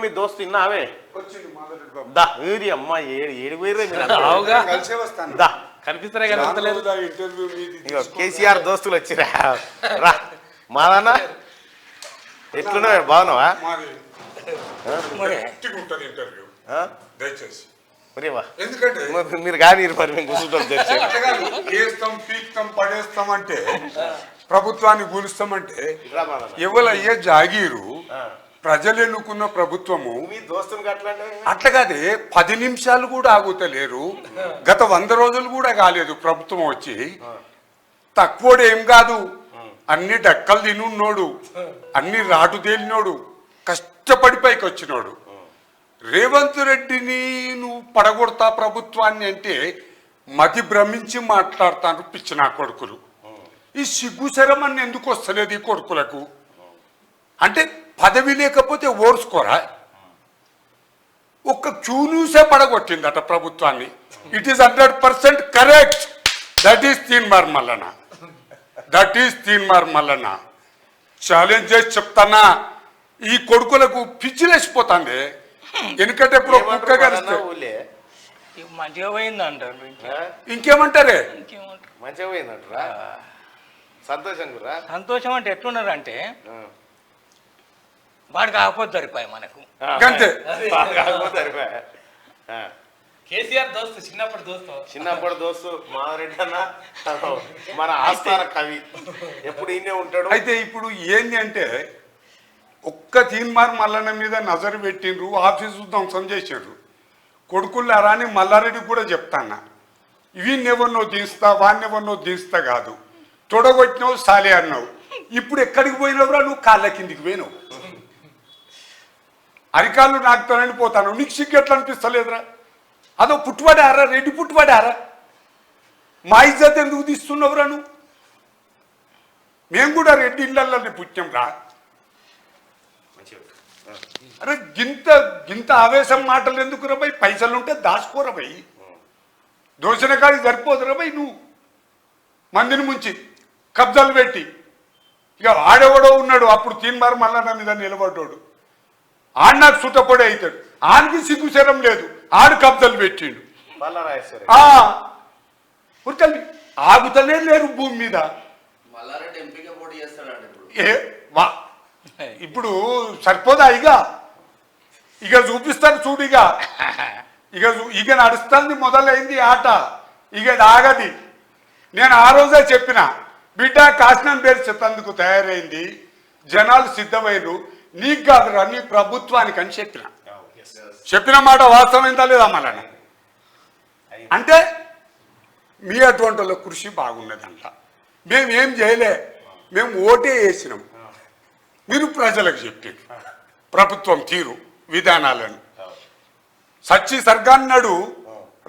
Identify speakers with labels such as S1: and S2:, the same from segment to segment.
S1: మీ దోస్తు ఇన్నావే
S2: వచ్చింది మాధురి బాబు.
S1: దా ఏరి అమ్మ ఏడు పోయిరే
S3: అవుగా
S2: కలిసే వస్తాను.
S1: దా
S3: కనిపిస్తారే కనిపిస్తలేదు.
S2: ఇంటర్వ్యూ మీది
S1: ఇగో కేసీఆర్ దోస్తులు వచ్చిరా రా మాదన్న ఎట్లున్నావు బాగున్నావా
S2: మాది గట్టిగా ఉంటుంది ఇంటర్వ్యూ దయచేసి.
S1: మరేవా
S2: ఎందుకంటే
S1: మీరు కానీ మరి మేము కూర్చుంటాం తెరిచి
S2: అంతేకాదు, వేస్తాం పీక్తాం పడేస్తాం అంటే ప్రభుత్వాన్ని కూలుస్తామంటే ఎవరయ్యే జాగీరు ప్రజలు ఎన్నుకున్న ప్రభుత్వము
S1: మీ దోస్తులు అట్లా
S2: అట్లా కాదే 10 నిమిషాలు కూడా ఆగుతలేరు. గత 100 రోజులు కూడా కాలేదు ప్రభుత్వం వచ్చి. తక్కువడు ఏం కాదు, అన్ని డక్కలు తినున్నోడు, అన్ని రాటు తేలినోడు, కష్టపడి పైకి వచ్చినోడు. రేవంత్ రెడ్డిని నువ్వు పడగొడతా ప్రభుత్వాన్ని అంటే మతి భ్రమించి మాట్లాడతాను పిచ్చిన కొడుకులు. ఈ సిగ్గుశరం అని ఎందుకు వస్తలేదు ఈ కొడుకులకు? అంటే పదవి లేకపోతే ఓర్చుకోరా? ఒక్క క్యూన్యూసే పడగొట్టిందట ప్రభుత్వాన్ని. It is 100% correct. That is Teenmar Mallanna, that is Teenmar Mallanna. Challenge చేసి చెప్తానా, ఈ కొడుకులకు పిచ్చిలేసిపోతుంది. ఎందుకంటే ఇప్పుడు కుక్క కలిస్తే
S4: మంచిగా పోయింది అంటారు.
S2: ఇంకేమంటారే?
S1: మంచిగా పోయిందంటారా? సంతోషంగా
S4: సంతోషం అంటే ఎట్లున్నారు అంటే వాడు కాకపోతే సరిపోయి మనకు
S2: అంతే.
S3: కేసీఆర్ దోస్తు
S1: చిన్నప్పటి దోస్తు మాధవరెడ్డి అన్న మన ఆస్థాన కవి, ఎప్పుడు ఈయనే ఉంటాడు.
S2: అయితే ఇప్పుడు ఏంది అంటే ఒక్క తీన్మార్ మల్లన్న మీద నజరు పెట్టిండ్రు, ఆఫీసు ధ్వంసం చేసిండ్రు. కొడుకుల్లారా అని మల్లారెడ్డి కూడా చెప్తాన్నా, వీన్నెవరినో దించుతా వాన్నెవరినో దించుతా కాదు. తొడగొట్టినావు సాలే అన్నావు, ఇప్పుడు ఎక్కడికి పోయినవురా? నువ్వు కాళ్ళ కిందికి పోయినావు, అరికాళ్ళు నాకుతానని పోతాను. నీకు సిగ్గు ఎట్లా అనిపిస్తలేదురా? అదో పుట్టుబడారా, రెడ్డి పుట్టుబడారా? మా ఇజ్జత్ ఎందుకు తీస్తున్నావురా నువ్వు? మేము కూడా రెడ్డి ఇళ్ళల్లోనే పుట్టాం రా. అరే గింత గింత ఆవేశం మాటలు ఎందుకు రా భయ్? పైసలుంటే దాచుకోరా భయ్, దోషణ కాడికి సరిపోదురా భయ్. నువ్వు మందిని ముంచి కబ్జాలు పెట్టి, ఇక ఆడెవడో ఉన్నాడు అప్పుడు తీన్మార్ మల్లన్న మీద నిలబడ్డాడు, ఆడు నాకు సుట్టపొడి అవుతాడు. ఆడికి సిగ్గుశరం లేదు, ఆడు కబ్జాలు పెట్టిండు. ఉర్తల్లి ఆగుతలే లేరు భూమి మీద. ఇప్పుడు సరిపోదా? ఇక చూపిస్తాను చూడు. ఇక నడుస్తుంది, మొదలైంది ఆట, ఇక ఆగది. నేను ఆ రోజే చెప్పిన, బిడ్డ కాశనం పేరు చెప్పేందుకు తయారైంది, జనాలు సిద్ధమైనరు, నీకు కాదురా నీ ప్రభుత్వానికి అని చెప్పిన మాట వాస్తవమైందా లేదా మళ్ళీ? అంటే మీ అటువంటి వాళ్ళ కృషి బాగున్నదంట. మేము ఏం చేయలే, మేము ఓటే వేసినాం. మీరు ప్రజలకు చెప్పారు ప్రభుత్వం తీరు విధానాలను. సచ్చి సర్గాన్నాడు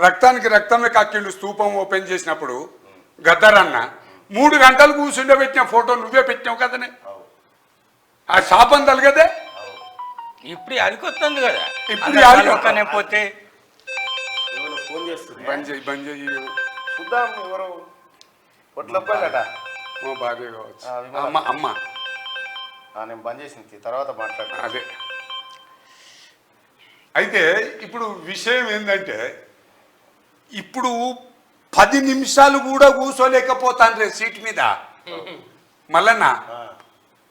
S2: రక్తానికి రక్తమే కక్కిండు స్తూపం ఓపెన్ చేసినప్పుడు గద్దరన్న 3 గంటలు కూర్చుండబెట్టిన ఫోటో నువ్వే పెట్టినావు కదనే. ఆ శాపం తలగదే.
S4: ఇప్పుడు అరికొస్తుంది కదా,
S2: ఇప్పుడు
S4: పోతే
S1: ఫోన్ చేస్తుంది,
S2: బంద్ చేయి
S1: చూద్దాం ఎవరు కొట్లప్పట
S2: మా భార్య కావచ్చు. అమ్మ
S1: నేను బంద్ చేసింది తర్వాత మాట్లాడతాను.
S2: అదే. అయితే ఇప్పుడు విషయం ఏంటంటే, ఇప్పుడు 10 నిమిషాలు కూడా కూర్చోలేకపోతాను రే సీట్ మీద మల్లన్న.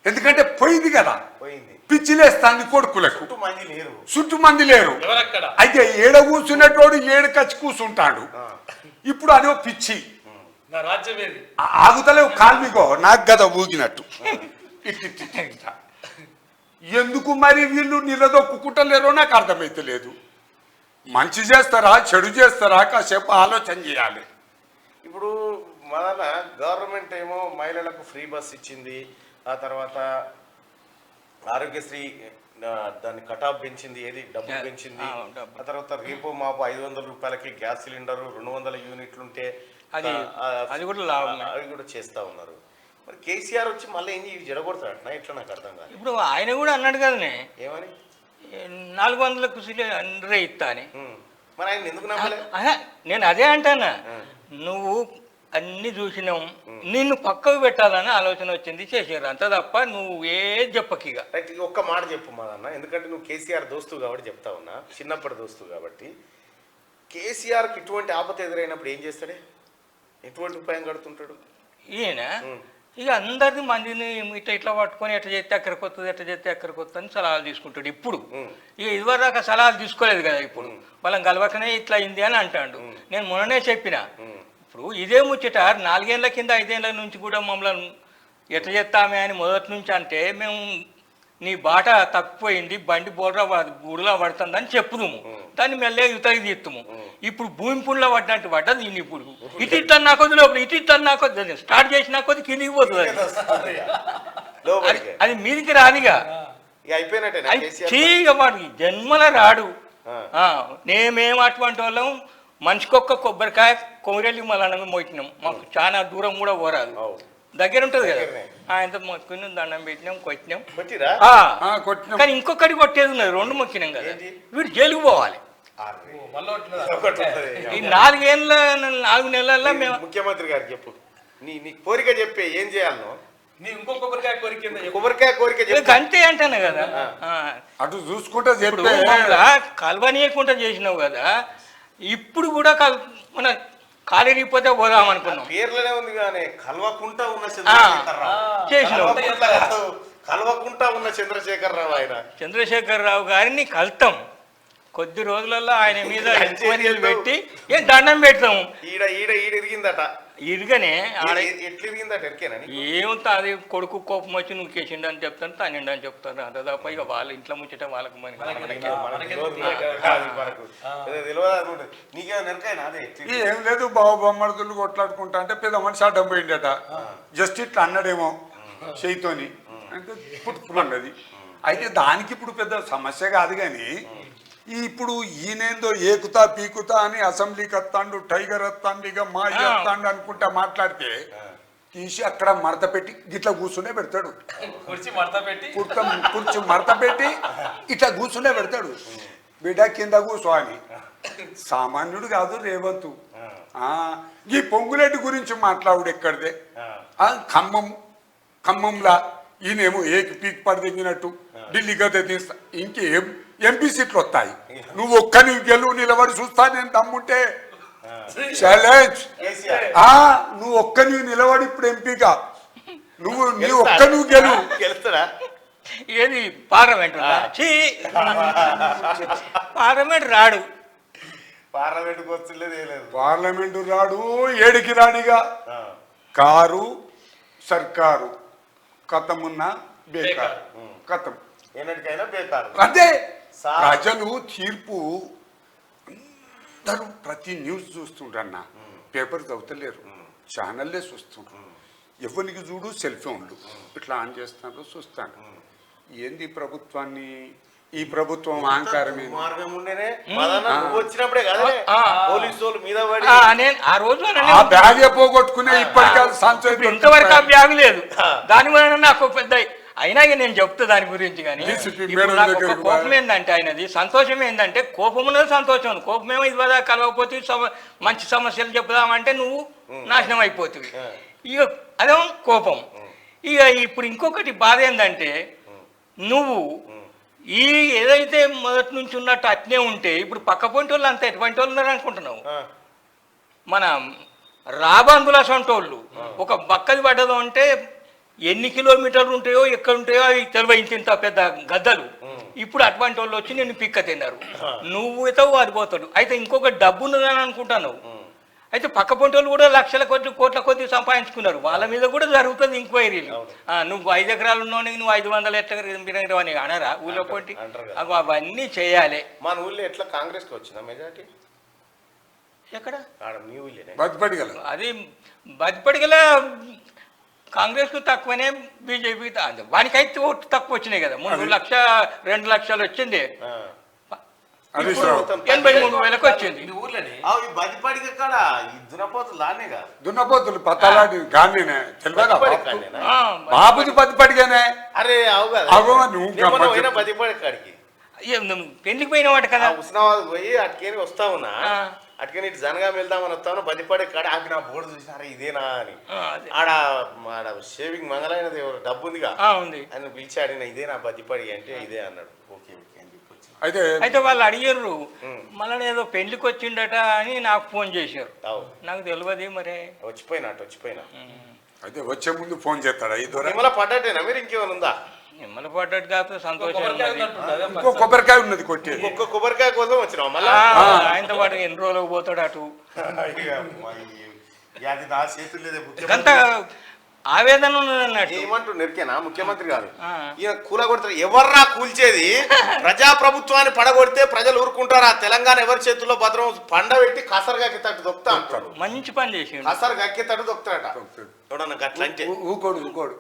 S2: ఎందుకంటే పోయింది కదా, పిచ్చిలేస్తాంది కొడుకులకు, చుట్టూ మంది లేరు. అయితే ఏడ కూర్చున్నటోడు ఏడు కచ్చి కూర్చుంటాడు. ఇప్పుడు అదో పిచ్చి ఆగుతలేవు కాల్మిగో నాకు గద ఊగినట్టు. ఎందుకు మరి వీళ్ళు నిలదొక్కుంటలేరో నాకు అర్థమైతే లేదు. మంచి చేస్తారా చెడు చేస్తారా కాసేపు ఆలోచన చేయాలి.
S1: ఇప్పుడు మన గవర్నమెంట్ ఏమో మహిళలకు ఫ్రీ బస్ ఇచ్చింది, ఆ తర్వాత ఆరోగ్యశ్రీ దాన్ని కటాఫ్ పెంచింది, ఏది డబ్బు పెంచింది. ఆ తర్వాత రేపు మాపు 500 రూపాయలకి గ్యాస్ సిలిండర్ 200 యూనిట్లు ఉంటే అవి కూడా చేస్తా ఉన్నారు. మరి కేసీఆర్ వచ్చి మళ్ళీ ఏం జరగొడతాడట ఇట్లా నాకు అర్థం కాదు.
S4: ఇప్పుడు ఆయన కూడా అన్నాడు కదనే,
S1: ఏమని
S4: 400కు సిలిండరే ఇస్తా అని.
S1: మరి ఆయన ఎందుకు నమ్మలే?
S4: నేను అదే అంటానా, నువ్వు అన్ని చూసినాం, నిన్ను పక్కకు పెట్టాలని ఆలోచన వచ్చింది, చేసారు అంత తప్ప నువ్వు ఏది చెప్పకిగా.
S1: రైట్, ఒక్క మాట చెప్పు మాదన్న, ఎందుకంటే నువ్వు కేసీఆర్ దోస్తు కాబట్టి చెప్తా ఉన్నా, చిన్నప్పటి దోస్తు కాబట్టి. కేసీఆర్కి ఇటువంటి ఆపద ఎదురైనప్పుడు ఏం చేస్తాడే, ఎటువంటి ఉపాయం కడుతుంటాడు
S4: ఈయన? ఇక అందరిది మందిని ఇట్లా ఇట్లా పట్టుకొని ఎట్లా చేస్తే అక్కడికి వస్తుంది, ఎట్లా చేస్తే అక్కడికి వస్తుంది అని సలహాలు తీసుకుంటాడు. ఇప్పుడు ఇక ఇదివరకు సలహాలు తీసుకోలేదు కదా, ఇప్పుడు వాళ్ళని కలవకనే ఇట్లా అయింది అని అంటాడు. నేను మొన్ననే చెప్పిన, ఇప్పుడు ఇదే ముచ్చట 4 ఏళ్ల కింద 5 ఏళ్ల నుంచి కూడా మమ్మల్ని ఎట్లా చేస్తామే అని మొదటి నుంచి అంటే మేము నీ బాట తప్పిపోయింది, బండి బూడలా పడుతుందని చెప్పుదుము, దాన్ని మెల్లగా యుతకి తీస్తాము. ఇప్పుడు భూమి పుండ్లో పడ్డట్టు పడ్డది ఈయన. ఇప్పుడు ఇటు ఇట్లా నా కొద్ది లోపల, ఇటు ఇట్లా నా కొద్ది స్టార్ట్ చేసిన కొద్ది కిందికి పోతుంది అది మీదికి రానిగా. చీగా వాడికి జన్మల రాడు. నేమేం అటువంటి వాళ్ళం, మనిషికొక్క కొబ్బరికాయ కొమరెల్లి మళ్ళీ మోయినాం, మాకు చాలా దూరం కూడా పోరాదు, దగ్గర ఉంటుంది కదా. ఆయనతో మొక్కుని దండం పెట్టినాం, కొట్టినాం. కానీ ఇంకొకటి కొట్టేది ఉన్నది, 2 మొక్కినాం కదా, వీడు జైలుకు పోవాలి. ఈ 4 నెలల్లో మేము
S1: ముఖ్యమంత్రి గారు చెప్పు, నీ కోరిక చెప్పే ఏం చేయాలనో.
S3: నీ ఇంకో కొబ్బరికాయ
S1: కోరిక
S4: అంతే అంటాను కదా.
S2: అటు చూసుకుంటే
S4: కలవనీయకుండా చేసినావు కదా, ఇప్పుడు కూడా మన కాలేకపోతే పోదాం అనుకున్నాం.
S1: పేర్లోనే ఉంది కానీ కలవకుంటా ఉన్న చంద్రశేఖరరావు ఆయన
S4: చంద్రశేఖరరావు గారిని కలుతాం. కొద్ది రోజులలో ఆయన మీద ఎంక్వైరీలు పెట్టి ఏం దండం పెడతాము.
S1: ఇరిగిందట,
S4: ఇరుగనే
S1: ఎట్లిరిగిందట
S4: ఏముంది, అది కొడుకు కోపం వచ్చి నువ్వు కేసిండు అని చెప్తాను, తానిండు అని చెప్తాను. అంత తప్ప ఇక వాళ్ళ ఇంట్లో ముచ్చట వాళ్ళకు
S2: ఏం లేదు. బాబు బొమ్మడుతులు కొట్లాడుకుంటా అంటే పెద్ద మనిషి అడ్డం పోయిండట, జస్ట్ ఇట్లా అన్నాడేమో చేయితోని, అంటే పుట్టుకున్నది. అయితే దానికి ఇప్పుడు పెద్ద సమస్య కాదు. కానీ ఇప్పుడు ఈయనేందో ఏకుతా పీకుతా అని అసెంబ్లీకి వస్తాడు, టైగర్ వస్తాడు, ఇక మా వస్తాడు అనుకుంటా మాట్లాడితే తీసి అక్కడ మడత పెట్టి ఇట్లా కూర్చునే పెడతాడు. కుర్చీ మడత పెట్టి ఇట్లా కూర్చునే పెడతాడు. బిడ్డ కింద కూర్చో అని. సామాన్యుడు కాదు రేవంతు. ఈ పొంగులేటి గురించి మాట్లాడు ఎక్కడిదే. ఖమ్మంలా ఈయనేమో ఏకి పీక్ పడిదిగినట్టు ఢిల్లీ గదే తీస్తా, ఇంకేం ఎంపీ సీట్లు వస్తాయి. నువ్వు ఒక్కని గెలువు నిలబడి చూస్తా, నేను దమ్ముంటే ఛాలెంజ్. నువ్వు ఒక్కని నిలబడి ఇప్పుడు ఎంపీగా నీ ఒక్క నువ్వు గెలుస్తారా?
S4: ఏది పార్లమెంట్ పార్లమెంట్ రాడు,
S2: పార్లమెంటు రాడు, ఏడికి రానిగా. కారు సర్కారు కథమున్న బేకారు కథం అదే. ప్రజలు తీర్పు అందరూ ప్రతి న్యూస్ చూస్తుండ్రన్న, పేపర్ చదువుతలేరు, ఛానల్లే చూస్తుండ్రు. ఎవరికి చూడు సెల్ ఫోన్లు ఇట్లా ఆన్ చేస్తాను, చూస్తాను. ఏంది ప్రభుత్వాన్ని, ఈ ప్రభుత్వం అహంకారం
S1: వచ్చినప్పుడే పోలీసు మీద
S2: బ్యాగ్ పోగొట్టుకునే ఇప్పటికీ
S4: ఇంతవరకు ఆ బ్యాగ్ లేదు. దాని వలన నాకు పెద్ద అయినా నేను చెప్తా దాని గురించి. కానీ కోపం ఏంటంటే ఆయనది, సంతోషం ఏంటంటే కోపం ఉన్నది సంతోషం. కోపమేమో ఇదివరకు కలవకపోతే మంచి సమస్యలు చెప్దామంటే నువ్వు నాశనం అయిపోతుంది. ఇక అదేమో కోపం. ఇక ఇప్పుడు ఇంకొకటి బాధ ఏంటంటే నువ్వు ఈ ఏదైతే మొదటి నుంచి ఉన్నట్టు అట్నే ఉంటే ఇప్పుడు పక్క పొంటి వాళ్ళు అంతా ఎటువంటి వాళ్ళు ఉన్నారు అనుకుంటున్నావు. మన రాబందుల సొంటోళ్ళు ఒక బక్కది పడ్డదు అంటే ఎన్ని కిలోమీటర్లు ఉంటాయో ఎక్కడ ఉంటాయో అవి తెలివైంత పెద్ద గద్దలు. ఇప్పుడు అటువంటి వాళ్ళు వచ్చి నేను పిక్క తిన్నారు, నువ్వు ఎతావు అది పోతాడు. అయితే ఇంకొక డబ్బు ఉన్నదని అనుకుంటాను. అయితే పక్క పొంటి వాళ్ళు కూడా లక్షల కొద్ది కోట్ల కొద్ది సంపాదించుకున్నారు, వాళ్ళ మీద కూడా జరుగుతుంది ఎంక్వైరీలు. నువ్వు 5 ఎకరాలు ఉన్నావు, నువ్వు 500 ఎట్లా అని అనరా ఊళ్ళో పొంటి? అవన్నీ చేయాలి.
S1: మన ఊళ్ళో ఎట్లా కాంగ్రెస్కి వచ్చిందా మెజార్టీ?
S4: ఎక్కడ?
S2: అది
S4: బతిపడిగల కాంగ్రెస్కు తక్కువనే, బీజేపీ వానికైతే ఓట్లు తక్కువ వచ్చినాయి కదా. 3 లక్ష 2 లక్షలు వచ్చింది, 83,000 వచ్చింది.
S2: దున్నపోతులు పత్తాలాంటి గానే తెలియదా బాబుది బతిపడిగానే.
S1: అరే
S4: పెళ్లికి పోయిన వాటి కదా,
S1: హుస్నాబాద్ పోయి అటుకేని వస్తా ఉన్నా, అటుకని ఇటు జనగా వెళ్దామని వస్తాను బదిపడే కాడ ఆపి నా బోర్డు చూసినారా ఇదేనా అని
S4: అదే.
S1: ఆడ షేవింగ్ మంగళైనది డబ్బు ఉందిగా
S4: ఉంది.
S1: అని పిలిచి అడిగిన ఇదే నా బదిపడి అంటే ఇదే అన్నాడు. ఓకే ఓకే అని చెప్పి వచ్చి
S2: అయితే
S4: అయితే వాళ్ళు అడిగారు మళ్ళీ ఏదో పెళ్లికి వచ్చిండట అని నాకు ఫోన్ చేశారు. నాకు తెలియదు మరి.
S1: వచ్చిపోయినా
S2: అయితే వచ్చే ముందు ఫోన్ చేస్తాడా ఈ దూరం
S1: నిమ్మల పడ్డట్టేనా మీరు ఇంకేమైనా ఉందా?
S4: నిమ్మల పడ్డట్టు కాకపోతే సంతోషం ఉన్నది.
S2: ఇంకో కొబ్బరికాయ ఉన్నది కొట్టేది.
S1: ఒక్క కొబ్బరికాయ కోసం వచ్చినావు మళ్ళా?
S4: ఆయనతో పాటు ఎన్ని రోజులకు పోతాడు అటు.
S1: అది నా చేతులు లేదే.
S4: అంత ఆవేదన ఉన్నదన్నట్టు.
S1: ఏమంటూ నెరికేనా ముఖ్యమంత్రి గారు ఈయన కూలగొడతారు. ఎవర్రా కూల్చేది? ప్రజాప్రభుత్వాన్ని పడగొడితే ప్రజలు ఊరుకుంటారా? తెలంగాణ ఎవరి చేతుల్లో భద్రం పండబెట్టి కసరు గక్కేటట్టు దొక్కుతా అంటాడు.
S4: మంచి పని చేసి
S1: కసరు గక్కేటట్టు దొక్కుతాడట. చూడన్న గట్లంటే
S2: ఊకోడు